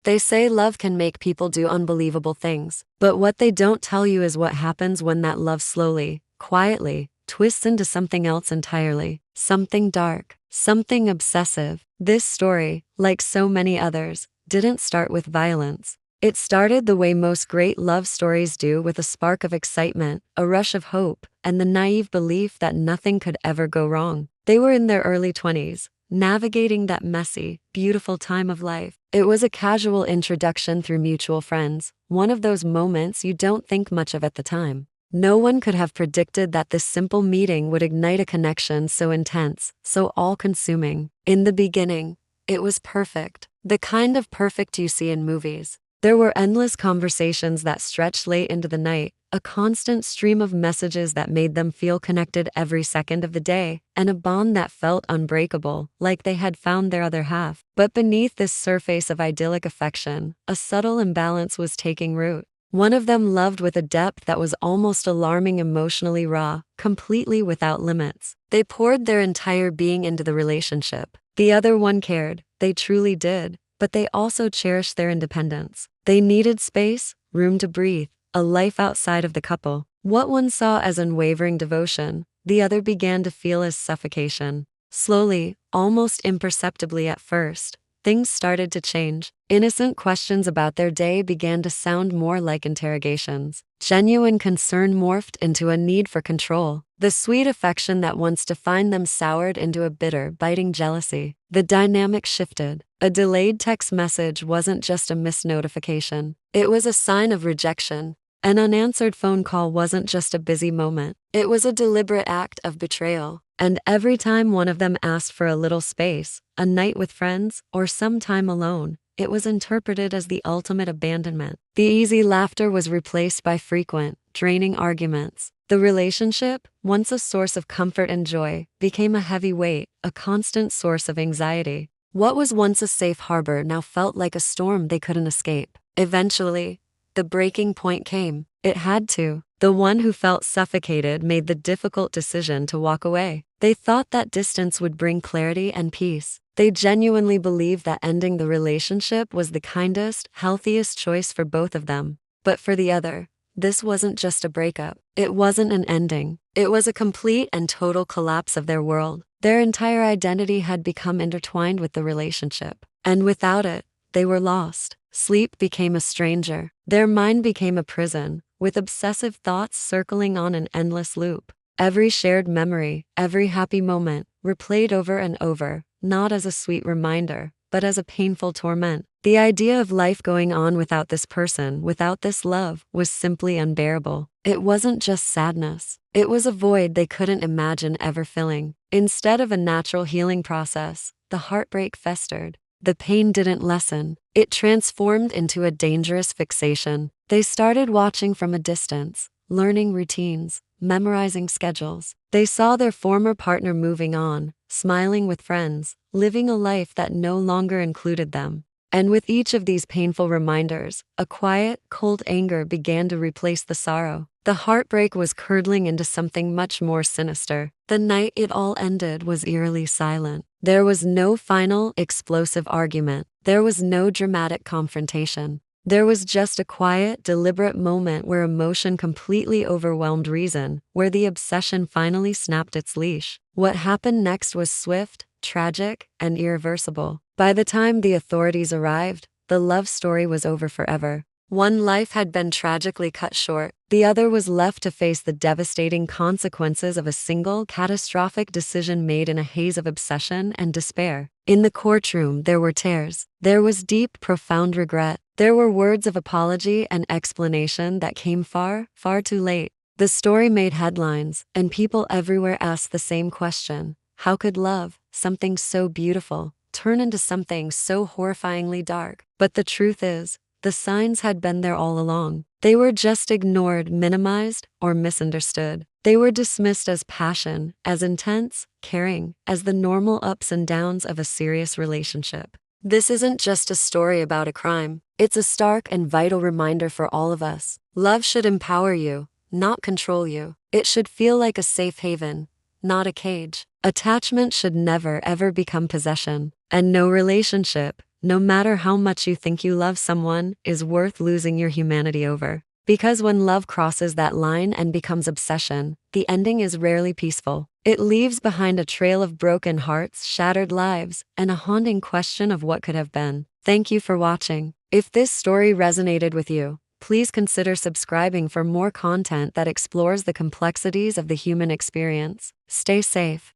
They say love can make people do unbelievable things, but what they don't tell you is what happens when that love slowly, quietly, twists into something else entirely. Something dark, something obsessive. This story, like so many others, didn't start with violence. It started the way most great love stories do, with a spark of excitement, a rush of hope, and the naive belief that nothing could ever go wrong. They were in their early 20s, navigating that messy, beautiful time of life. It was a casual introduction through mutual friends, one of those moments you don't think much of at the time. No one could have predicted that this simple meeting would ignite a connection so intense, so all-consuming. In the beginning, it was perfect, the kind of perfect you see in movies. There were endless conversations that stretched late into the night, a constant stream of messages that made them feel connected every second of the day, and a bond that felt unbreakable, like they had found their other half. But beneath this surface of idyllic affection, a subtle imbalance was taking root. One of them loved with a depth that was almost alarming, emotionally raw, completely without limits. They poured their entire being into the relationship. The other one cared, they truly did, but they also cherished their independence. They needed space, room to breathe, a life outside of the couple. What one saw as unwavering devotion, the other began to feel as suffocation. Slowly, almost imperceptibly at first, things started to change. Innocent questions about their day began to sound more like interrogations. Genuine concern morphed into a need for control. The sweet affection that once defined them soured into a bitter, biting jealousy. The dynamic shifted. A delayed text message wasn't just a missed notification. It was a sign of rejection. An unanswered phone call wasn't just a busy moment. It was a deliberate act of betrayal. And every time one of them asked for a little space, a night with friends, or some time alone, it was interpreted as the ultimate abandonment. The easy laughter was replaced by frequent, draining arguments. The relationship, once a source of comfort and joy, became a heavy weight, a constant source of anxiety. What was once a safe harbor now felt like a storm they couldn't escape. Eventually, the breaking point came. It had to. The one who felt suffocated made the difficult decision to walk away. They thought that distance would bring clarity and peace. They genuinely believed that ending the relationship was the kindest, healthiest choice for both of them. But for the other, this wasn't just a breakup. It wasn't an ending. It was a complete and total collapse of their world. Their entire identity had become intertwined with the relationship. And without it, they were lost. Sleep became a stranger. Their mind became a prison, with obsessive thoughts circling on an endless loop. Every shared memory, every happy moment, replayed over and over, not as a sweet reminder, but as a painful torment. The idea of life going on without this person, without this love, was simply unbearable. It wasn't just sadness. It was a void they couldn't imagine ever filling. Instead of a natural healing process, the heartbreak festered. The pain didn't lessen. It transformed into a dangerous fixation. They started watching from a distance, learning routines, memorizing schedules. They saw their former partner moving on, smiling with friends, living a life that no longer included them. And with each of these painful reminders, a quiet, cold anger began to replace the sorrow. The heartbreak was curdling into something much more sinister. The night it all ended was eerily silent. There was no final, explosive argument. There was no dramatic confrontation. There was just a quiet, deliberate moment where emotion completely overwhelmed reason, where the obsession finally snapped its leash. What happened next was swift, tragic, and irreversible. By the time the authorities arrived, the love story was over forever. One life had been tragically cut short. The other was left to face the devastating consequences of a single, catastrophic decision made in a haze of obsession and despair. In the courtroom, there were tears. There was deep, profound regret. There were words of apology and explanation that came far, far too late. The story made headlines, and people everywhere asked the same question. How could love, something so beautiful, turn into something so horrifyingly dark? But the truth is, the signs had been there all along. They were just ignored, minimized, or misunderstood. They were dismissed as passion, as intense, caring, as the normal ups and downs of a serious relationship. This isn't just a story about a crime. It's a stark and vital reminder for all of us. Love should empower you, not control you. It should feel like a safe haven, not a cage. Attachment should never ever become possession. And no relationship, no matter how much you think you love someone, is worth losing your humanity over. Because when love crosses that line and becomes obsession, the ending is rarely peaceful. It leaves behind a trail of broken hearts, shattered lives, and a haunting question of what could have been. Thank you for watching. If this story resonated with you, please consider subscribing for more content that explores the complexities of the human experience. Stay safe.